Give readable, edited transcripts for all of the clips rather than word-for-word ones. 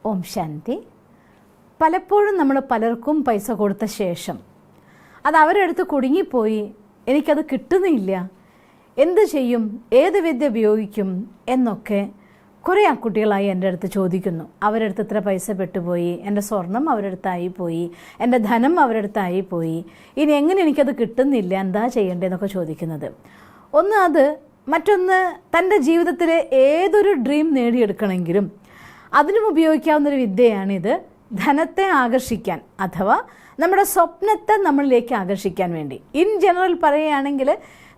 ഓം ശാന്തി. പലപ്പോഴും നമ്മൾ പലർക്കും പൈസ കൊടുത്ത ശേഷം അത് അവരെടുത്ത് കുടുങ്ങിപ്പോയി, എനിക്കത് കിട്ടുന്നില്ല, എന്ത് ചെയ്യും, ഏത് വിദ്യ ഉപയോഗിക്കും എന്നൊക്കെ കുറേ കുട്ടികളായി എൻ്റെ അടുത്ത് ചോദിക്കുന്നു. അവരെടുത്ത് ഇത്ര പൈസ പെട്ടുപോയി, എൻ്റെ സ്വർണം അവരെടുത്തായി പോയി, എൻ്റെ ധനം അവരെടുത്തായി പോയി, ഇനി എങ്ങനെ എനിക്കത് കിട്ടുന്നില്ല, എന്താ ചെയ്യേണ്ടതെന്നൊക്കെ ചോദിക്കുന്നത്. ഒന്ന് അത്, മറ്റൊന്ന് തൻ്റെ ജീവിതത്തിലെ ഏതൊരു ഡ്രീം നേടിയെടുക്കണമെങ്കിലും അതിനും ഉപയോഗിക്കാവുന്നൊരു വിദ്യയാണിത്. ധനത്തെ ആകർഷിക്കാൻ അഥവാ നമ്മുടെ സ്വപ്നത്തെ നമ്മളിലേക്ക് ആകർഷിക്കാൻ വേണ്ടി. ഇൻ ജനറൽ പറയുകയാണെങ്കിൽ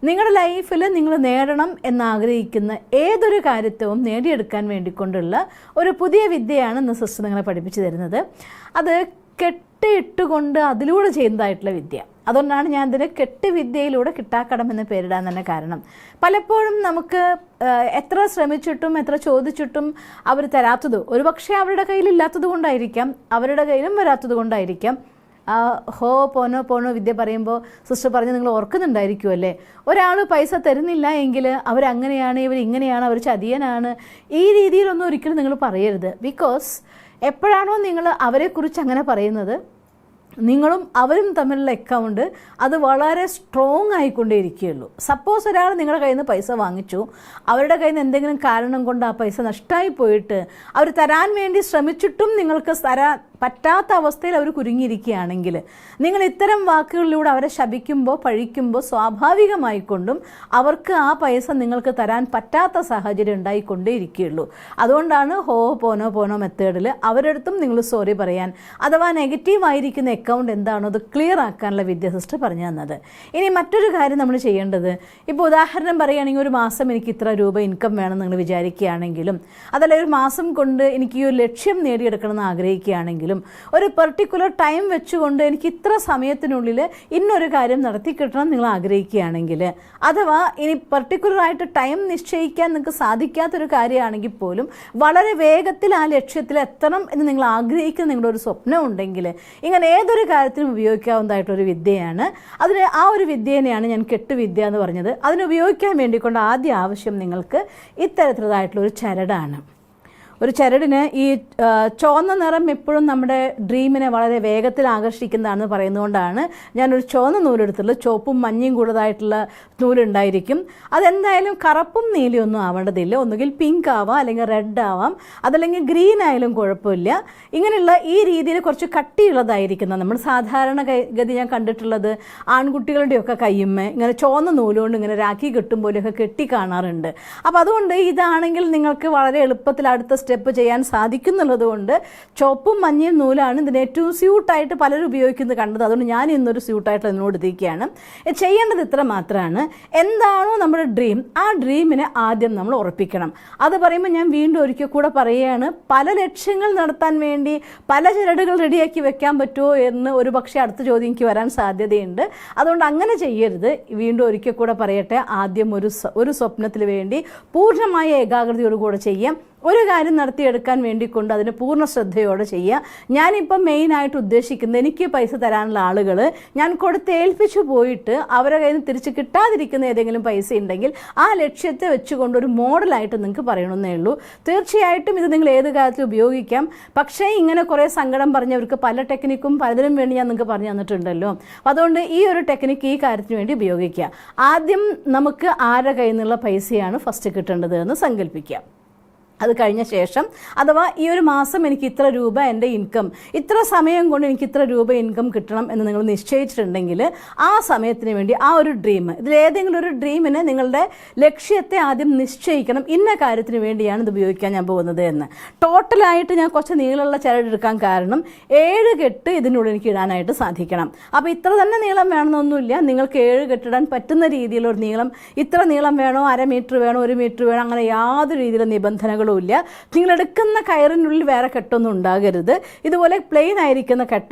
നിങ്ങളുടെ ലൈഫിൽ നിങ്ങൾ നേടണം എന്നാഗ്രഹിക്കുന്ന ഏതൊരു കാര്യത്വവും നേടിയെടുക്കാൻ വേണ്ടിക്കൊണ്ടുള്ള ഒരു പുതിയ വിദ്യയാണ് ഇന്ന് സിസ്റ്റർ നിങ്ങളെ പഠിപ്പിച്ചു തരുന്നത്. അത് കെട്ടിയിട്ടുകൊണ്ട് അതിലൂടെ ചെയ്യുന്നതായിട്ടുള്ള വിദ്യ. അതുകൊണ്ടാണ് ഞാൻ ഇതിന് കെട്ട് വിദ്യയിലൂടെ കിട്ടാക്കടം എന്ന് പേരിടാൻ തന്നെ കാരണം. പലപ്പോഴും നമുക്ക് എത്ര ശ്രമിച്ചിട്ടും എത്ര ചോദിച്ചിട്ടും അവർ തരാത്തത് ഒരുപക്ഷെ അവരുടെ കയ്യിലില്ലാത്തത് കൊണ്ടായിരിക്കാം, അവരുടെ കയ്യിലും വരാത്തത് കൊണ്ടായിരിക്കാം. ഹോ പോനോ പോനോ വിദ്യ പറയുമ്പോൾ സിസ്റ്റർ പറഞ്ഞ് നിങ്ങൾ ഓർക്കുന്നുണ്ടായിരിക്കുമല്ലേ, ഒരാൾ പൈസ തരുന്നില്ല എങ്കിൽ അവരങ്ങനെയാണ്, ഇവരിങ്ങനെയാണ്, അവർ ചതിയനാണ്, ഈ രീതിയിലൊന്നും ഒരിക്കലും നിങ്ങൾ പറയരുത്. ബിക്കോസ് എപ്പോഴാണോ നിങ്ങൾ അവരെക്കുറിച്ച് അങ്ങനെ പറയുന്നത്, നിങ്ങളും അവരും തമ്മിലുള്ള അക്കൗണ്ട് അത് വളരെ സ്ട്രോങ് ആയിക്കൊണ്ടേയിരിക്കുകയുള്ളൂ. സപ്പോസ് ഒരാൾ നിങ്ങളുടെ കയ്യിൽ നിന്ന് പൈസ വാങ്ങിച്ചു, അവരുടെ കയ്യിൽ നിന്ന് എന്തെങ്കിലും കാരണം കൊണ്ട് ആ പൈസ നഷ്ടമായി പോയിട്ട് അവർ തരാൻ വേണ്ടി ശ്രമിച്ചിട്ടും നിങ്ങൾക്ക് തരാൻ പറ്റാത്ത അവസ്ഥയിൽ അവർ കുരുങ്ങിയിരിക്കുകയാണെങ്കിൽ നിങ്ങൾ ഇത്തരം വാക്കുകളിലൂടെ അവരെ ശപിക്കുമ്പോൾ പഴിക്കുമ്പോൾ സ്വാഭാവികമായിക്കൊണ്ടും അവർക്ക് ആ പൈസ നിങ്ങൾക്ക് തരാൻ പറ്റാത്ത സാഹചര്യം ഉണ്ടായിക്കൊണ്ടേയിരിക്കുകയുള്ളൂ. അതുകൊണ്ടാണ് ഹോ പോനോ പോനോ മെത്തേഡിൽ അവരടുത്തും നിങ്ങൾ സോറി പറയാൻ അഥവാ നെഗറ്റീവായിരിക്കുന്ന അക്കൗണ്ട് എന്താണോ അത് ക്ലിയർ ആക്കാനുള്ള വിദ്യ സിസ്റ്റർ പറഞ്ഞു തന്നത്. ഇനി മറ്റൊരു കാര്യം നമ്മൾ ചെയ്യേണ്ടത്, ഇപ്പോൾ ഉദാഹരണം പറയുകയാണെങ്കിൽ ഒരു മാസം എനിക്ക് ഇത്ര രൂപ ഇൻകം വേണം നിങ്ങൾ വിചാരിക്കുകയാണെങ്കിലും, അതല്ല ഒരു മാസം കൊണ്ട് എനിക്ക് ഈ ഒരു ലക്ഷ്യം നേടിയെടുക്കണമെന്ന് ആഗ്രഹിക്കുകയാണെങ്കിലും ഒരു പെർട്ടിക്കുലർ ടൈം വെച്ചുകൊണ്ട് എനിക്ക് ഇത്ര സമയത്തിനുള്ളിൽ ഇന്നൊരു കാര്യം നടത്തി കിട്ടണം നിങ്ങൾ ആഗ്രഹിക്കുകയാണെങ്കിൽ, അഥവാ ഇനി പെർട്ടിക്കുലറായിട്ട് ടൈം നിശ്ചയിക്കാൻ നിങ്ങൾക്ക് സാധിക്കാത്തൊരു കാര്യമാണെങ്കിൽ പോലും വളരെ വേഗത്തിൽ ആ ലക്ഷ്യത്തിൽ എത്തണം എന്ന് നിങ്ങൾ ആഗ്രഹിക്കുന്ന നിങ്ങളുടെ ഒരു സ്വപ്നം ഉണ്ടെങ്കിൽ ഇങ്ങനെ ഏതൊരു കാര്യത്തിനും ഉപയോഗിക്കാവുന്നതായിട്ടൊരു വിദ്യയാണ്. അതിന് ആ ഒരു വിദ്യേനെയാണ് ഞാൻ കെട്ടുവിദ്യ എന്ന് പറഞ്ഞത്. അതിന് ഉപയോഗിക്കാൻ വേണ്ടിക്കൊണ്ട് ആദ്യ ആവശ്യം നിങ്ങൾക്ക് ഇത്തരത്തിലുള്ളതായിട്ടുള്ളൊരു ചരടാണ്. ഒരു ചരടിന് ഈ ചുവന്ന നിറം എപ്പോഴും നമ്മുടെ ഡ്രീമിനെ വളരെ വേഗത്തിൽ ആകർഷിക്കുന്നതാണെന്ന് പറയുന്നതുകൊണ്ടാണ് ഞാനൊരു ചുവന്ന നൂലെടുത്തുള്ളത്. ചുവപ്പും മഞ്ഞയും കൂടുതലായിട്ടുള്ള നൂലുണ്ടായിരിക്കും. അതെന്തായാലും കറുപ്പും നീലയൊന്നും ആവേണ്ടതില്ല. ഒന്നുകിൽ പിങ്ക് ആവാം, അല്ലെങ്കിൽ റെഡ് ആവാം, അതല്ലെങ്കിൽ ഗ്രീൻ ആയാലും കുഴപ്പമില്ല. ഇങ്ങനെയുള്ള ഈ രീതിയിൽ കുറച്ച് കട്ടിയുള്ളതായിരിക്കുന്ന, നമ്മൾ സാധാരണ ഗതി ഞാൻ കണ്ടിട്ടുള്ളത് ആൺകുട്ടികളുടെയൊക്കെ കയ്യുമ്മേ ഇങ്ങനെ ചുവന്ന നൂലുകൊണ്ട് ഇങ്ങനെ രാഖി കെട്ടുമ്പോലെയൊക്കെ കെട്ടി കാണാറുണ്ട്. അപ്പോൾ അതുകൊണ്ട് ഇതാണെങ്കിൽ നിങ്ങൾക്ക് വളരെ എളുപ്പത്തിൽ അടുത്ത സ്റ്റെപ്പ് ചെയ്യാൻ സാധിക്കുന്നുള്ളത് കൊണ്ട് ചുവപ്പും മഞ്ഞയും നൂലാണ് ഇതിന് ഏറ്റവും സ്യൂട്ടായിട്ട് പലരും ഉപയോഗിക്കുന്നത് കണ്ടത്. അതുകൊണ്ട് ഞാൻ ഇന്നൊരു സ്യൂട്ടായിട്ട് അതിനോട് എത്തിക്കുകയാണ്. ചെയ്യേണ്ടത് ഇത്ര മാത്രമാണ്, എന്താണോ നമ്മുടെ ഡ്രീം ആ ഡ്രീമിനെ ആദ്യം നമ്മൾ ഉറപ്പിക്കണം. അത് പറയുമ്പോൾ ഞാൻ വീണ്ടും ഒരിക്കൽ കൂടെ പറയുകയാണ്, പല ലക്ഷ്യങ്ങൾ നടത്താൻ വേണ്ടി പല ചരടുകൾ റെഡിയാക്കി വെക്കാൻ പറ്റുമോ എന്ന് ഒരു പക്ഷേ അടുത്ത ചോദ്യം എനിക്ക് വരാൻ സാധ്യതയുണ്ട്. അതുകൊണ്ട് അങ്ങനെ ചെയ്യരുത്. വീണ്ടും ഒരിക്കൽ കൂടെ പറയട്ടെ, ആദ്യം ഒരു സ്വപ്നത്തിൽ വേണ്ടി പൂർണ്ണമായ ഏകാഗ്രതയോടുകൂടെ ചെയ്യാം. ഒരു കാര്യം നടത്തിയെടുക്കാൻ വേണ്ടിക്കൊണ്ട് അതിന് പൂർണ്ണ ശ്രദ്ധയോടെ ചെയ്യുക. ഞാനിപ്പം മെയിനായിട്ട് ഉദ്ദേശിക്കുന്നത്, എനിക്ക് പൈസ തരാനുള്ള ആളുകൾ ഞാൻ കൊടുത്തേൽപ്പിച്ചു പോയിട്ട് അവരുടെ കയ്യിൽ നിന്ന് തിരിച്ച് കിട്ടാതിരിക്കുന്ന ഏതെങ്കിലും പൈസ ഉണ്ടെങ്കിൽ ആ ലക്ഷ്യത്തെ വെച്ചുകൊണ്ട് ഒരു മോഡലായിട്ട് നിങ്ങൾക്ക് പറയണമെന്നേ ഉള്ളൂ. തീർച്ചയായിട്ടും ഇത് നിങ്ങൾ ഏത് കാര്യത്തിൽ ഉപയോഗിക്കാം. പക്ഷേ ഇങ്ങനെ കുറേ സങ്കടം പറഞ്ഞവർക്ക് പല ടെക്നിക്കും പലതിനും വേണ്ടി ഞാൻ നിങ്ങൾക്ക് പറഞ്ഞു തന്നിട്ടുണ്ടല്ലോ. അതുകൊണ്ട് ഈ ഒരു ടെക്നിക്ക് ഈ കാര്യത്തിന് വേണ്ടി ഉപയോഗിക്കുക. ആദ്യം നമുക്ക് ആരുടെ കയ്യിൽ നിന്നുള്ള പൈസയാണ് ഫസ്റ്റ് കിട്ടേണ്ടത് എന്ന് സങ്കല്പിക്കുക. അത് കഴിഞ്ഞ ശേഷം അഥവാ ഈ ഒരു മാസം എനിക്ക് ഇത്ര രൂപ എൻ്റെ ഇൻകം, ഇത്ര സമയം കൊണ്ട് എനിക്ക് ഇത്ര രൂപ ഇൻകം കിട്ടണം എന്ന് നിങ്ങൾ നിശ്ചയിച്ചിട്ടുണ്ടെങ്കിൽ ആ സമയത്തിന് വേണ്ടി ആ ഒരു ഡ്രീം, ഇതിലേതെങ്കിലും ഒരു ഡ്രീമിനെ നിങ്ങളുടെ ലക്ഷ്യത്തെ ആദ്യം നിശ്ചയിക്കണം. ഇന്ന കാര്യത്തിന് വേണ്ടിയാണ് ഇത് ഉപയോഗിക്കാൻ ഞാൻ പോകുന്നത് എന്ന്. ടോട്ടലായിട്ട് ഞാൻ കുറച്ച് നീളമുള്ള ചരടെടുക്കാൻ കാരണം 7 കെട്ട് ഇതിനുള്ളിൽ എനിക്ക് ഇടാനായിട്ട് സാധിക്കണം. അപ്പോൾ ഇത്ര തന്നെ നീളം വേണമെന്നൊന്നുമില്ല. നിങ്ങൾക്ക് 7 കെട്ടിടാൻ പറ്റുന്ന രീതിയിലൊരു നീളം, ഇത്ര നീളം വേണോ, 1/2 മീറ്റർ വേണോ, 1 മീറ്റർ വേണോ, അങ്ങനെ യാതൊരു രീതിയിലും നിബന്ധനകൾ ഇല്ല. നിങ്ങൾ എടുക്കുന്ന കയറിനുള്ളിൽ വേറെ കെട്ടൊന്നും ഉണ്ടാകരുത്. ഇതുപോലെ പ്ലെയിൻ ആയിരിക്കുന്ന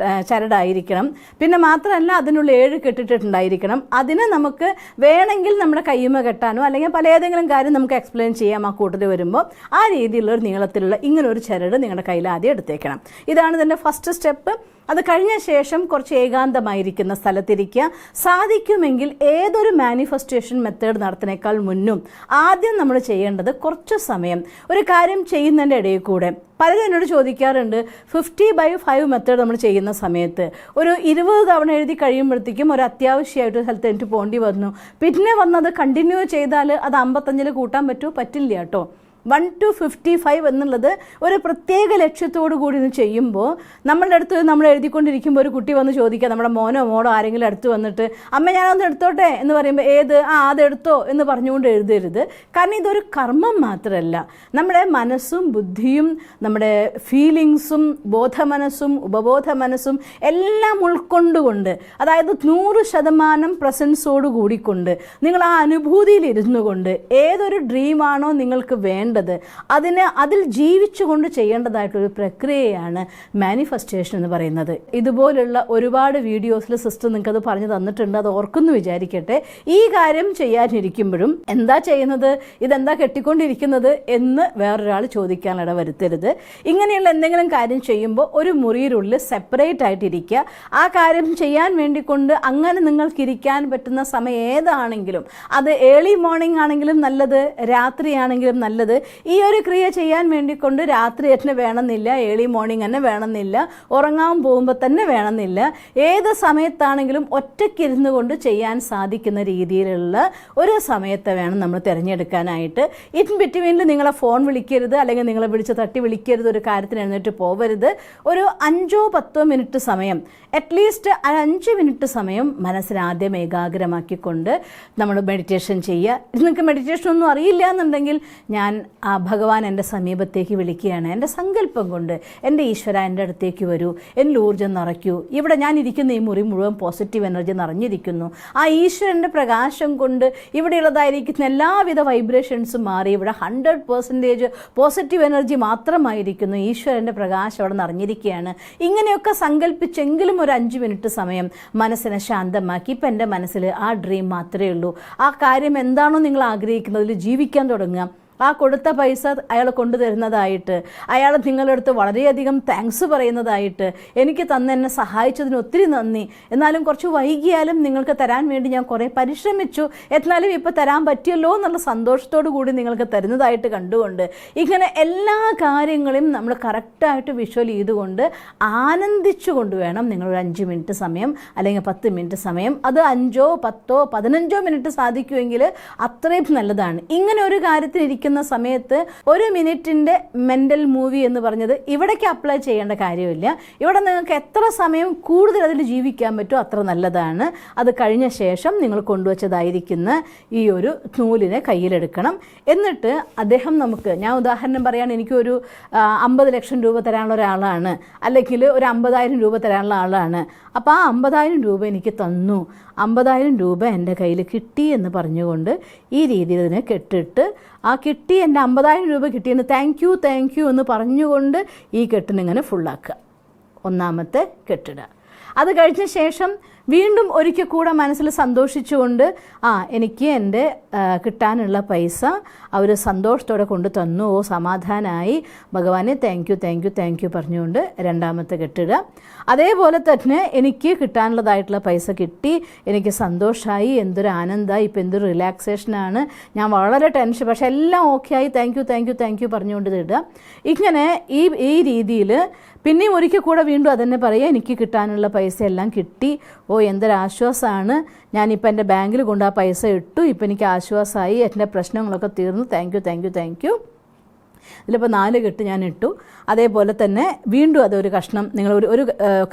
ചരടായിരിക്കണം. പിന്നെ മാത്രമല്ല അതിനുള്ള 7 കെട്ടിട്ടുണ്ടായിരിക്കണം. അതിന് നമുക്ക് വേണമെങ്കിൽ നമ്മുടെ കയ്യുമ കെട്ടാനോ അല്ലെങ്കിൽ പല ഏതെങ്കിലും കാര്യം നമുക്ക് എക്സ്പ്ലെയിൻ ചെയ്യാം ആ കൂട്ടത്തിൽ വരുമ്പോൾ. ആ രീതിയിലുള്ള ഒരു നീളത്തിലുള്ള ഇങ്ങനൊരു ചരട് നിങ്ങളുടെ കയ്യിൽ ആദ്യം എടുത്തേക്കണം. ഇതാണ് ഇതിൻ്റെ ഫസ്റ്റ് സ്റ്റെപ്പ്. അത് കഴിഞ്ഞ ശേഷം കുറച്ച് ഏകാന്തമായിരിക്കുന്ന സ്ഥലത്തിരിക്കുക. സാധിക്കുമെങ്കിൽ ഏതൊരു മാനിഫെസ്റ്റേഷൻ മെത്തേഡ് നടത്തുന്നതിനേക്കാൾ മുന്നും ആദ്യം നമ്മൾ ചെയ്യേണ്ടത് കുറച്ച് സമയം ഒരു കാര്യം ചെയ്യുന്നതിൻ്റെ ഇടയിൽ കൂടെ പലരും എന്നോട് ചോദിക്കാറുണ്ട് 50/5 മെത്തേഡ് നമ്മൾ ചെയ്യുന്ന സമയത്ത് ഒരു 20 തവണ എഴുതി കഴിയുമ്പോഴത്തേക്കും ഒരു അത്യാവശ്യമായിട്ട് സ്ഥലത്ത് എനിക്ക് പോകേണ്ടി വന്നു, പിന്നെ വന്നത് കണ്ടിന്യൂ ചെയ്താൽ അത് 55 കൂട്ടാൻ പറ്റുമോ? പറ്റില്ല കേട്ടോ. 1 to 55 എന്നുള്ളത് ഒരു പ്രത്യേക ലക്ഷ്യത്തോടു കൂടി ഇത് ചെയ്യുമ്പോൾ നമ്മളുടെ അടുത്ത് നമ്മൾ എഴുതിക്കൊണ്ടിരിക്കുമ്പോൾ ഒരു കുട്ടി വന്ന് ചോദിക്കുക, നമ്മുടെ മോനോ മോളോ ആരെങ്കിലും അടുത്ത് വന്നിട്ട് അമ്മ ഞാനൊന്ന് എടുത്തോട്ടെ എന്ന് പറയുമ്പോൾ ഏത് അതെടുത്തോ എന്ന് പറഞ്ഞുകൊണ്ട് എഴുതരുത്. കാരണം ഇതൊരു കർമ്മം മാത്രമല്ല, നമ്മുടെ മനസ്സും ബുദ്ധിയും നമ്മുടെ ഫീലിങ്സും ബോധമനസ്സും ഉപബോധ മനസ്സും എല്ലാം ഉൾക്കൊണ്ടുകൊണ്ട്, അതായത് 100% പ്രസൻസോട് കൂടിക്കൊണ്ട് നിങ്ങൾ ആ അനുഭൂതിയിൽ ഇരുന്നു കൊണ്ട് ഏതൊരു ഡ്രീമാണോ നിങ്ങൾക്ക് വേണ്ടത് അതിൽ ജീവിച്ചുകൊണ്ട് ചെയ്യേണ്ടതായിട്ടൊരു പ്രക്രിയയാണ് മാനിഫെസ്റ്റേഷൻ എന്ന് പറയുന്നത്. ഇതുപോലുള്ള ഒരുപാട് വീഡിയോസിൽ സിസ്റ്റർ നിങ്ങൾക്കത് പറഞ്ഞു തന്നിട്ടുണ്ട്, അത് ഓർക്കുന്നു വിചാരിക്കട്ടെ. ഈ കാര്യം ചെയ്യാനിരിക്കുമ്പോഴും എന്താ ചെയ്യുന്നത്, ഇതെന്താ കെട്ടിക്കൊണ്ടിരിക്കുന്നത് എന്ന് വേറൊരാൾ ചോദിക്കാൻ ഇടവരുത്തരുത്. ഇങ്ങനെയുള്ള എന്തെങ്കിലും കാര്യം ചെയ്യുമ്പോൾ ഒരു മുറിയിലുള്ളിൽ സെപ്പറേറ്റ് ആയിട്ടിരിക്കുക. ആ കാര്യം ചെയ്യാൻ വേണ്ടിക്കൊണ്ട് അങ്ങനെ നിങ്ങൾക്കിരിക്കാൻ പറ്റുന്ന സമയം ഏതാണെങ്കിലും, അത് ഏർലി മോർണിംഗ് ആണെങ്കിലും നല്ലത്, രാത്രിയാണെങ്കിലും നല്ലത്. ഈ ഒരു ക്രിയ ചെയ്യാൻ വേണ്ടിക്കൊണ്ട് രാത്രി തന്നെ വേണമെന്നില്ല, ഏർലി മോർണിംഗ് തന്നെ വേണമെന്നില്ല, ഉറങ്ങാൻ പോകുമ്പോൾ തന്നെ വേണമെന്നില്ല. ഏത് സമയത്താണെങ്കിലും ഒറ്റയ്ക്കിരുന്നു കൊണ്ട് ചെയ്യാൻ സാധിക്കുന്ന രീതിയിലുള്ള ഒരു സമയത്തെ വേണം നമ്മൾ തിരഞ്ഞെടുക്കാനായിട്ട്. ഇൻ ബിറ്റ്വീനിൽ നിങ്ങളെ ഫോൺ വിളിക്കരുത്, അല്ലെങ്കിൽ നിങ്ങളെ വിളിച്ച് തട്ടി വിളിക്കരുത്, ഒരു കാര്യത്തിന് എഴുന്നേറ്റ് പോകരുത്. ഒരു 5-10 മിനിറ്റ് സമയം, അറ്റ്ലീസ്റ്റ് 5 മിനിറ്റ് സമയം മനസ്സിനെ ആദ്യം ഏകാഗ്രമാക്കിക്കൊണ്ട് നമ്മൾ മെഡിറ്റേഷൻ ചെയ്യുക. നിങ്ങൾക്ക് മെഡിറ്റേഷൻ ഒന്നും അറിയില്ല എന്നുണ്ടെങ്കിൽ ഞാൻ ഭഗവാൻ എൻ്റെ സമീപത്തേക്ക് വിളിക്കുകയാണ്, എൻ്റെ സങ്കല്പം കൊണ്ട് എൻ്റെ ഈശ്വര എൻ്റെ അടുത്തേക്ക് വരൂ, എന്നിൽ ഊർജ്ജം നിറയ്ക്കൂ. ഇവിടെ ഞാൻ ഇരിക്കുന്ന ഈ മുറി മുഴുവൻ പോസിറ്റീവ് എനർജി നിറഞ്ഞിരിക്കുന്നു. ആ ഈശ്വരൻ്റെ പ്രകാശം കൊണ്ട് ഇവിടെയുള്ളതായിരിക്കുന്ന എല്ലാവിധ വൈബ്രേഷൻസും മാറി ഇവിടെ 100% പോസിറ്റീവ് എനർജി മാത്രമായിരിക്കുന്നു. ഈശ്വരൻ്റെ പ്രകാശം അവിടെ നിറഞ്ഞിരിക്കുകയാണ്. ഇങ്ങനെയൊക്കെ സങ്കല്പിച്ചെങ്കിലും ഒരു 5 മിനിറ്റ് സമയം മനസ്സിനെ ശാന്തമാക്കി, ഇപ്പം എൻ്റെ മനസ്സിൽ ആ ഡ്രീം മാത്രമേ ഉള്ളൂ, ആ കാര്യം എന്താണോ നിങ്ങൾ ആഗ്രഹിക്കുന്നതിൽ ജീവിക്കാൻ തുടങ്ങുക. ആ കൊടുത്ത പൈസ അയാൾ കൊണ്ടുതരുന്നതായിട്ട്, അയാൾ നിങ്ങളുടെ അടുത്ത് വളരെയധികം താങ്ക്സ് പറയുന്നതായിട്ട്, എനിക്ക് എന്നെ സഹായിച്ചതിന് ഒത്തിരി നന്ദി, എന്നാലും കുറച്ച് വൈകിയാലും നിങ്ങൾക്ക് തരാൻ വേണ്ടി ഞാൻ കുറേ പരിശ്രമിച്ചു, എന്നാലും ഇപ്പോൾ തരാൻ പറ്റിയല്ലോ എന്നുള്ള സന്തോഷത്തോടു കൂടി നിങ്ങൾക്ക് തരുന്നതായിട്ട് കണ്ടുകൊണ്ട്, ഇങ്ങനെ എല്ലാ കാര്യങ്ങളും നമ്മൾ കറക്റ്റായിട്ട് വിഷ്വൽ ചെയ്തുകൊണ്ട് ആനന്ദിച്ചുകൊണ്ട് വേണം നിങ്ങളൊരു 5 മിനിറ്റ് സമയം അല്ലെങ്കിൽ 10 മിനിറ്റ് സമയം, അത് 5, 10, 15 മിനിറ്റ് സാധിക്കുമെങ്കിൽ അത്രയും നല്ലതാണ്. ഇങ്ങനെ ഒരു കാര്യത്തിന് സമയത്ത് 1 മിനിറ്റിൻ്റെ മെൻ്റൽ മൂവി എന്ന് പറഞ്ഞത് ഇവിടേക്ക് അപ്ലൈ ചെയ്യേണ്ട കാര്യമില്ല. ഇവിടെ നിങ്ങൾക്ക് എത്ര സമയം കൂടുതൽ അതിൽ ജീവിക്കാൻ പറ്റുമോ അത്ര നല്ലതാണ്. അത് കഴിഞ്ഞ ശേഷം നിങ്ങൾ കൊണ്ടുവച്ചതായിരിക്കുന്ന ഈ ഒരു നൂലിനെ കയ്യിലെടുക്കണം. എന്നിട്ട് അദ്ദേഹം ഞാൻ ഉദാഹരണം പറയുകയാണ്, എനിക്കൊരു 50 ലക്ഷം രൂപ തരാനുള്ള ഒരാളാണ്, അല്ലെങ്കിൽ ഒരു 50,000 രൂപ തരാനുള്ള ആളാണ്. അപ്പോൾ ആ 50,000 രൂപ എനിക്ക് തന്നു, 50,000 രൂപ എൻ്റെ കയ്യിൽ കിട്ടി എന്ന് പറഞ്ഞുകൊണ്ട് ഈ രീതിയിൽ ഇതിനെ കെട്ടിട്ട്, ആ കിട്ടി എൻ്റെ 50,000 രൂപ കിട്ടിയെന്ന് താങ്ക് യു എന്ന് പറഞ്ഞുകൊണ്ട് ഈ കെട്ടിനിങ്ങനെ ഫുള്ളാക്കുക. ഒന്നാമത്തെ കെട്ടിടുക. അത് കഴിഞ്ഞ ശേഷം വീണ്ടും ഒരിക്കൽ കൂടെ മനസ്സിൽ സന്തോഷിച്ചുകൊണ്ട് എനിക്ക് എൻ്റെ കിട്ടാനുള്ള പൈസ അവർ സന്തോഷത്തോടെ കൊണ്ട് തന്നു, സമാധാനമായി, ഭഗവാനെ താങ്ക് യു പറഞ്ഞുകൊണ്ട് രണ്ടാമത്തെ കെട്ടിടുക. അതേപോലെ തന്നെ എനിക്ക് കിട്ടാനുള്ളതായിട്ടുള്ള പൈസ കിട്ടി, എനിക്ക് സന്തോഷമായി, എന്തൊരു ആനന്ദമായി, ഇപ്പം എന്തൊരു റിലാക്സേഷനാണ്, ഞാൻ വളരെ ടെൻഷൻ, പക്ഷേ എല്ലാം ഓക്കെ ആയി, താങ്ക് യു പറഞ്ഞുകൊണ്ട് ഇടുക. ഇങ്ങനെ ഈ രീതിയിൽ പിന്നെയും ഒരിക്കൽ കൂടെ വീണ്ടും അതന്നെ പറയുക, എനിക്ക് കിട്ടാനുള്ള പൈസ എല്ലാം കിട്ടി, എന്തൊരാശ്വാസമാണ്, ഞാനിപ്പോൾ എൻ്റെ ബാങ്കിൽ കൊണ്ട് ആ പൈസ ഇട്ടു, ഇപ്പം എനിക്ക് ആശ്വാസമായി, എൻ്റെ പ്രശ്നങ്ങളൊക്കെ തീർന്നു, താങ്ക് യു. ഇതിലിപ്പോൾ 4 കെട്ട് ഞാൻ ഇട്ടു. അതേപോലെ തന്നെ വീണ്ടും അതൊരു കഷ്ണം നിങ്ങൾ ഒരു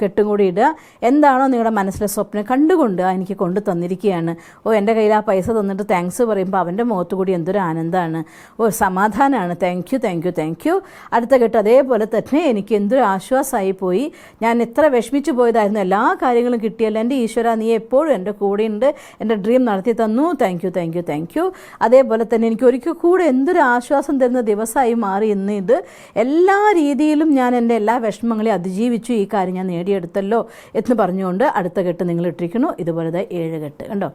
കെട്ടും കൂടി ഇടുക. എന്താണോ നിങ്ങളുടെ മനസ്സിലെ സ്വപ്നം കണ്ടുകൊണ്ട് എനിക്ക് കൊണ്ടു തന്നിരിക്കുകയാണ്, എൻ്റെ കയ്യിൽ ആ പൈസ തന്നിട്ട് താങ്ക്സ് പറയുമ്പോൾ അവൻ്റെ മുഖത്ത് കൂടി എന്തൊരു ആനന്ദമാണ്, സമാധാനമാണ്, താങ്ക് യു. അടുത്ത കെട്ട് അതേപോലെ തന്നെ എനിക്ക് എന്തൊരു ആശ്വാസമായി പോയി, ഞാൻ എത്ര വിഷമിച്ചു പോയതായിരുന്നു, എല്ലാ കാര്യങ്ങളും കിട്ടിയല്ലോ, എൻ്റെ ഈശ്വര നീ എപ്പോഴും എൻ്റെ കൂടെയുണ്ട്, എൻ്റെ ഡ്രീം നടത്തി തന്നു, താങ്ക് യു. അതേപോലെ തന്നെ എനിക്ക് ഒരിക്കൽ കൂടെ എന്തൊരു ആശ്വാസം തരുന്ന ദിവസമായി മാറി ഇന്ന് ഇത്. എല്ലാ രീതിയിലും ഞാൻ എൻ്റെ എല്ലാ വിഷമങ്ങളെയും അതിജീവിച്ചു, ഈ കാര്യം ഞാൻ നേടിയെടുത്തല്ലോ എന്ന് പറഞ്ഞുകൊണ്ട് അടുത്ത കെട്ട് നിങ്ങൾ ഇട്ടിരിക്കുന്നു. ഇതുപോലെ 7 കെട്ട് കണ്ടോ.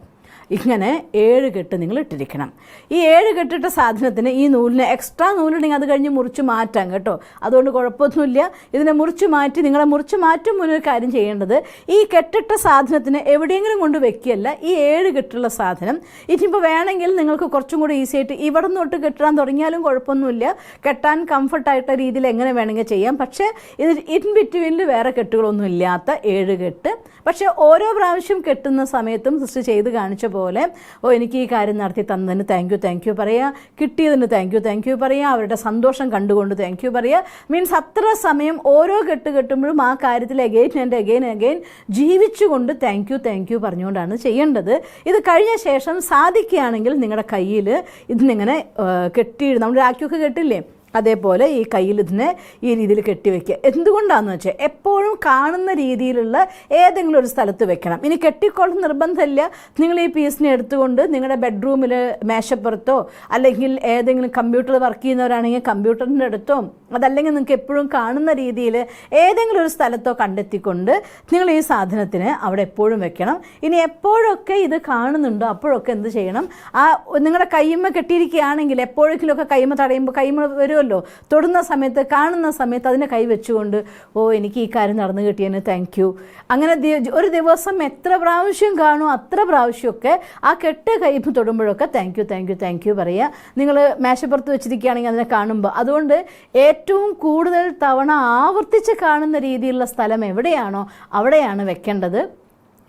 ഇങ്ങനെ 7 കെട്ട് നിങ്ങൾ ഇട്ടിരിക്കണം. ഈ 7 കെട്ടിട്ട സാധനത്തിന് ഈ നൂലിന് എക്സ്ട്രാ നൂലുണ്ടെങ്കിൽ അത് കഴിഞ്ഞ് മുറിച്ച് മാറ്റാം കേട്ടോ. അതുകൊണ്ട് കുഴപ്പമൊന്നുമില്ല. ഇതിനെ മുറിച്ച് മാറ്റി നിങ്ങളെ മുറിച്ച് മാറ്റും മുന്നൊരു കാര്യം ചെയ്യേണ്ടത്, ഈ കെട്ടിട്ട സാധനത്തിന് എവിടെയെങ്കിലും കൊണ്ട് വെക്കുകയല്ല. ഈ 7 കെട്ടുള്ള സാധനം ഇനിയിപ്പോൾ വേണമെങ്കിൽ നിങ്ങൾക്ക് കുറച്ചും കൂടി ഈസി ആയിട്ട് ഇവിടെ നിന്ന് തൊട്ട് കെട്ടാൻ തുടങ്ങിയാലും കുഴപ്പമൊന്നുമില്ല. കെട്ടാൻ കംഫർട്ടായിട്ട രീതിയിൽ എങ്ങനെ വേണമെങ്കിൽ ചെയ്യാം. പക്ഷേ ഇത് ഇൻ ബിറ്റ്വീനിൽ വേറെ കെട്ടുകളൊന്നും ഇല്ലാത്ത 7 കെട്ട്. പക്ഷേ ഓരോ പ്രാവശ്യം കെട്ടുന്ന സമയത്തും സിസ്റ്റർ ചെയ്ത് കാണിച്ച പോലെ എനിക്ക് ഈ കാര്യം നടത്തി തന്നതിന് താങ്ക് യു പറയുക, കിട്ടിയതിന് താങ്ക് യു പറയുക, അവരുടെ സന്തോഷം കണ്ടുകൊണ്ട് താങ്ക് യു പറയുക. മീൻസ് അത്ര സമയം ഓരോ കെട്ട് കെട്ടുമ്പോഴും ആ കാര്യത്തിൽ അഗെയിൻ ജീവിച്ചുകൊണ്ട് താങ്ക് യു പറഞ്ഞുകൊണ്ടാണ് ചെയ്യേണ്ടത്. ഇത് കഴിഞ്ഞ ശേഷം സാധിക്കുകയാണെങ്കിൽ നിങ്ങളുടെ കയ്യിൽ ഇതിനിങ്ങനെ നമ്മൾ രാഖിയൊക്കെ കെട്ടില്ലേ, അതേപോലെ ഈ കയ്യിൽ ഇതിനെ ഈ രീതിയിൽ കെട്ടിവെക്കുക. എന്തുകൊണ്ടാണെന്ന് വെച്ചാൽ എപ്പോഴും കാണുന്ന രീതിയിലുള്ള ഏതെങ്കിലും ഒരു സ്ഥലത്ത് വെക്കണം. ഇനി കെട്ടിക്കൊള്ളുന്ന നിർബന്ധമില്ല. നിങ്ങൾ ഈ പീസിനെ എടുത്തുകൊണ്ട് നിങ്ങളുടെ ബെഡ്റൂമിൽ മേശപ്പുറത്തോ അല്ലെങ്കിൽ ഏതെങ്കിലും കമ്പ്യൂട്ടർ വർക്ക് ചെയ്യുന്നവരാണെങ്കിൽ കമ്പ്യൂട്ടറിൻ്റെ അടുത്തോ അതല്ലെങ്കിൽ നിങ്ങൾക്ക് എപ്പോഴും കാണുന്ന രീതിയിൽ ഏതെങ്കിലും ഒരു സ്ഥലത്തോ കണ്ടെത്തിക്കൊണ്ട് നിങ്ങൾ ഈ സാധനത്തിന് അവിടെ എപ്പോഴും വെക്കണം. ഇനി എപ്പോഴൊക്കെ ഇത് കാണുന്നുണ്ടോ അപ്പോഴൊക്കെ എന്ത് ചെയ്യണം, ആ നിങ്ങളുടെ കയ്യുമ്മ കെട്ടിയിരിക്കുകയാണെങ്കിൽ എപ്പോഴെങ്കിലുമൊക്കെ കയ്യുമ്മ തടയുമ്പോൾ കയ്യുമ്മ വരുമല്ലോ, തൊടുന്ന സമയത്ത് കാണുന്ന സമയത്ത് അതിനെ കൈവച്ചുകൊണ്ട് എനിക്ക് ഈ കാര്യം നടന്നു കിട്ടിയതിന് താങ്ക് യു. അങ്ങനെ ഒരു ദിവസം എത്ര പ്രാവശ്യം കാണുമോ അത്ര പ്രാവശ്യമൊക്കെ ആ കെട്ട് കയ്യുമ്മ തൊടുമ്പോഴൊക്കെ താങ്ക് യു പറയുക. നിങ്ങൾ മേശപ്പുറത്ത് വെച്ചിരിക്കുകയാണെങ്കിൽ അതിനെ കാണുമ്പോൾ അതുകൊണ്ട് ഏറ്റവും കൂടുതൽ തവണ ആവർത്തിച്ച് കാണുന്ന രീതിയിലുള്ള സ്ഥലം എവിടെയാണോ അവിടെയാണ് വെക്കേണ്ടത്.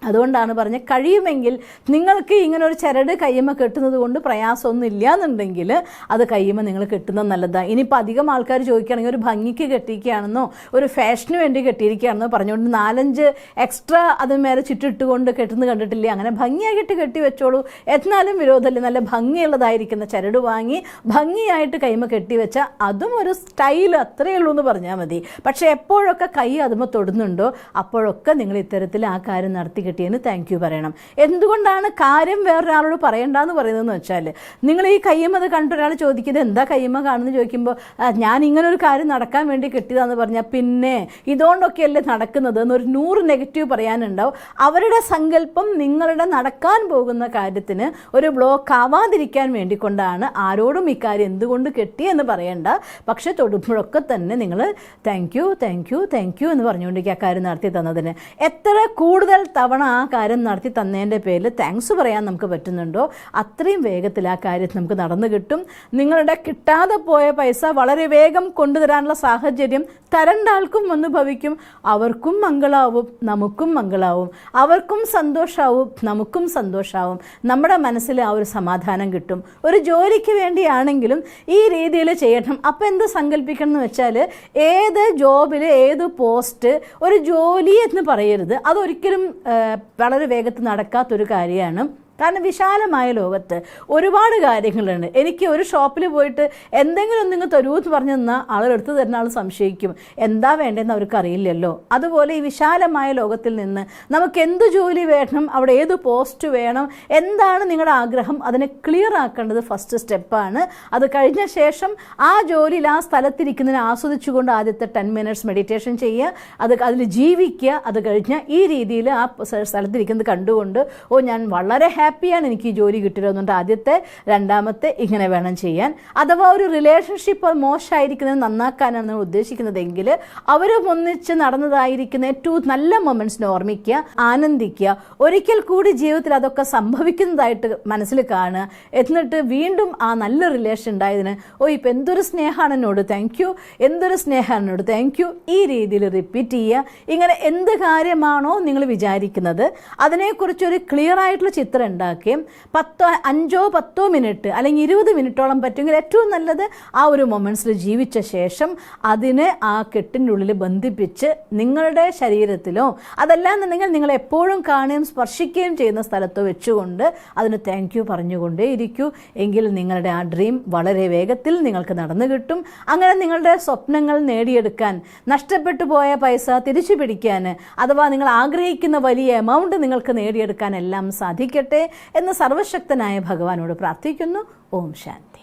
അതുകൊണ്ടാണ് പറഞ്ഞത്, കഴിയുമെങ്കിൽ നിങ്ങൾക്ക് ഇങ്ങനെ ഒരു ചരട് കയ്യമ്മ കെട്ടുന്നത് കൊണ്ട് പ്രയാസമൊന്നും ഇല്ല എന്നുണ്ടെങ്കിൽ അത് കയ്യമ്മ നിങ്ങൾ കെട്ടുന്നത് നല്ലതാണ്. ഇനിയിപ്പോൾ അധികം ആൾക്കാർ ചോദിക്കുകയാണെങ്കിൽ ഒരു ഭംഗിക്ക് കെട്ടിയിരിക്കുകയാണെന്നോ ഒരു ഫാഷന് വേണ്ടി കെട്ടിയിരിക്കുകയാണെന്നോ പറഞ്ഞുകൊണ്ട് 4-5 എക്സ്ട്രാ അതിന് മേലെ ചുറ്റിട്ടുകൊണ്ട് കെട്ടുന്നത് കണ്ടിട്ടില്ലേ, അങ്ങനെ ഭംഗിയായിട്ട് കെട്ടി വെച്ചോളൂ. എന്നാലും വിരോധമില്ല. നല്ല ഭംഗിയുള്ളതായിരിക്കുന്ന ചരട് വാങ്ങി ഭംഗിയായിട്ട് കയ്യമ്മ കെട്ടിവെച്ചാൽ അതും ഒരു സ്റ്റൈൽ അത്രയേ ഉള്ളൂ എന്ന് പറഞ്ഞാൽ മതി. പക്ഷേ എപ്പോഴൊക്കെ കൈ അതുമ്പോൾ തൊടുന്നുണ്ടോ അപ്പോഴൊക്കെ നിങ്ങൾ ഇത്തരത്തിൽ ആ കാര്യം നടത്തി കിട്ടിയതിന് താങ്ക് യു പറയണം. എന്തുകൊണ്ടാണ് കാര്യം വേറൊരാളോട് പറയണ്ടെന്ന് പറയുന്നതെന്ന് വെച്ചാൽ, നിങ്ങൾ ഈ കയ്യമ്മ അത് കണ്ടിട്ട് ഒരാൾ ചോദിക്കുന്നത് എന്താ കയ്യമ്മ കാണുന്നത് ചോദിക്കുമ്പോൾ ഞാൻ ഇങ്ങനൊരു കാര്യം നടക്കാൻ വേണ്ടി കെട്ടിയതാന്ന് പറഞ്ഞാൽ പിന്നെ ഇതുകൊണ്ടൊക്കെയല്ലേ നടക്കുന്നത് എന്നൊരു 100 നെഗറ്റീവ് പറയാനുണ്ടാവും. അവരുടെ സങ്കല്പം നിങ്ങളുടെ നടക്കാൻ പോകുന്ന കാര്യത്തിന് ഒരു ബ്ലോക്ക് ആവാതിരിക്കാൻ വേണ്ടി കൊണ്ടാണ് ആരോടും ഇക്കാര്യം എന്തുകൊണ്ട് കെട്ടിയെന്ന് പറയണ്ട. പക്ഷേ തൊടുമ്പോഴൊക്കെ തന്നെ നിങ്ങൾ താങ്ക് യു എന്ന് പറഞ്ഞുകൊണ്ടിരിക്കുക ആ കാര്യം നടത്തി തന്നതിന്. എത്ര കൂടുതൽ തവണ ആ കാര്യം നടത്തി തന്നതിൻ്റെ പേരിൽ താങ്ക്സ് പറയാൻ നമുക്ക് പറ്റുന്നുണ്ടോ അത്രയും വേഗത്തിൽ ആ കാര്യം നമുക്ക് നടന്നു കിട്ടും. നിങ്ങളുടെ കിട്ടാതെ പോയ പൈസ വളരെ വേഗം കൊണ്ടുതരാനുള്ള സാഹചര്യം തരണ്ട ആൾക്കും വന്നു ഭവിക്കും. അവർക്കും മംഗളാവും നമുക്കും മംഗളാവും, അവർക്കും സന്തോഷമാവും നമുക്കും സന്തോഷമാവും. നമ്മുടെ മനസ്സിൽ ആ ഒരു സമാധാനം കിട്ടും. ഒരു ജോലിക്ക് വേണ്ടിയാണെങ്കിലും ഈ രീതിയിൽ ചെയ്യണം. അപ്പം എന്ത് സങ്കല്പിക്കണം എന്ന് വെച്ചാൽ, ഏത് ജോബിൽ ഏത് പോസ്റ്റ് ഒരു ജോലി എന്ന് പറയരുത്. അതൊരിക്കലും വളരെ വേഗത്തിൽ നടക്കാത്തൊരു കാര്യമാണ്. കാരണം വിശാലമായ ലോകത്ത് ഒരുപാട് കാര്യങ്ങളുണ്ട്. എനിക്ക് ഒരു ഷോപ്പിൽ പോയിട്ട് എന്തെങ്കിലും ഒന്നിങ്ങ് തരൂ എന്ന് പറഞ്ഞു തന്നാൽ ആളെടുത്ത് തരുന്ന ആൾ സംശയിക്കും, എന്താ വേണ്ടതെന്ന് അവർക്ക് അറിയില്ലല്ലോ. അതുപോലെ ഈ വിശാലമായ ലോകത്തിൽ നിന്ന് നമുക്ക് എന്ത് ജോലി വേണം, അവിടെ ഏത് പോസ്റ്റ് വേണം, എന്താണ് നിങ്ങളുടെ ആഗ്രഹം, അതിനെ ക്ലിയർ ആക്കേണ്ടത് ഫസ്റ്റ് സ്റ്റെപ്പാണ്. അത് കഴിഞ്ഞ ശേഷം ആ ജോലിയിൽ ആ സ്ഥലത്തിരിക്കുന്നതിനെ ആസ്വദിച്ചുകൊണ്ട് ആദ്യത്തെ 10 മിനിറ്റ്സ് മെഡിറ്റേഷൻ ചെയ്യുക, അതിൽ ജീവിക്കുക. അത് കഴിഞ്ഞാൽ ഈ രീതിയിൽ ആ സ്ഥലത്തിരിക്കുന്നത് കണ്ടുകൊണ്ട് ഞാൻ വളരെ ഹാപ്പിയാണ് എനിക്ക് ഈ ജോലി കിട്ടിയിരുന്നുണ്ട് ആദ്യത്തെ, രണ്ടാമത്തെ ഇങ്ങനെ വേണം ചെയ്യാൻ. അഥവാ ഒരു റിലേഷൻഷിപ്പ് മോശമായിരിക്കുന്നത് നന്നാക്കാനാണ് നിങ്ങൾ ഉദ്ദേശിക്കുന്നതെങ്കിൽ അവരും ഒന്നിച്ച് നടന്നതായിരിക്കുന്ന ഏറ്റവും നല്ല മൊമെന്റ്സിനെ ഓർമ്മിക്കുക, ആനന്ദിക്കുക. ഒരിക്കൽ കൂടി ജീവിതത്തിൽ അതൊക്കെ സംഭവിക്കുന്നതായിട്ട് മനസ്സിൽ കാണുക. എന്നിട്ട് വീണ്ടും ആ നല്ല റിലേഷൻ ഉണ്ടായതിന് ഇപ്പം എന്തൊരു സ്നേഹമാണ് എന്നോട് താങ്ക് യു, എന്തൊരു സ്നേഹമാണ് എന്നോട് താങ്ക് യു. ഈ രീതിയിൽ റിപ്പീറ്റ് ചെയ്യുക. ഇങ്ങനെ എന്ത് കാര്യമാണോ നിങ്ങൾ വിചാരിക്കുന്നത് അതിനെക്കുറിച്ചൊരു ക്ലിയർ ആയിട്ടുള്ള ചിത്രം ഉണ്ടാക്കുകയും 5-10 മിനിറ്റ് അല്ലെങ്കിൽ 20 മിനിറ്റോളം പറ്റുമെങ്കിൽ ഏറ്റവും നല്ലത് ആ ഒരു മൊമെൻറ്റ്സിൽ ജീവിച്ച ശേഷം അതിനെ ആ കെട്ടിൻ്റെ ഉള്ളിൽ ബന്ധിപ്പിച്ച് നിങ്ങളുടെ ശരീരത്തിലോ അതല്ലാന്നുണ്ടെങ്കിൽ നിങ്ങൾ എപ്പോഴും കാണുകയും സ്പർശിക്കുകയും ചെയ്യുന്ന സ്ഥലത്തോ വെച്ചുകൊണ്ട് അതിന് താങ്ക് യു പറഞ്ഞുകൊണ്ടേ ഇരിക്കൂ. എങ്കിൽ നിങ്ങളുടെ ആ ഡ്രീം വളരെ വേഗത്തിൽ നിങ്ങൾക്ക് നടന്നു കിട്ടും. അങ്ങനെ നിങ്ങളുടെ സ്വപ്നങ്ങൾ നേടിയെടുക്കാൻ, നഷ്ടപ്പെട്ടു പോയ പൈസ തിരിച്ചു പിടിക്കാൻ, അഥവാ നിങ്ങൾ ആഗ്രഹിക്കുന്ന വലിയ എമൗണ്ട് നിങ്ങൾക്ക് നേടിയെടുക്കാൻ എല്ലാം സാധിക്കട്ടെ എന്ന് സർവശക്തനായ ഭഗവാനോട് പ്രാർത്ഥിക്കുന്നു. ഓം ശാന്തി.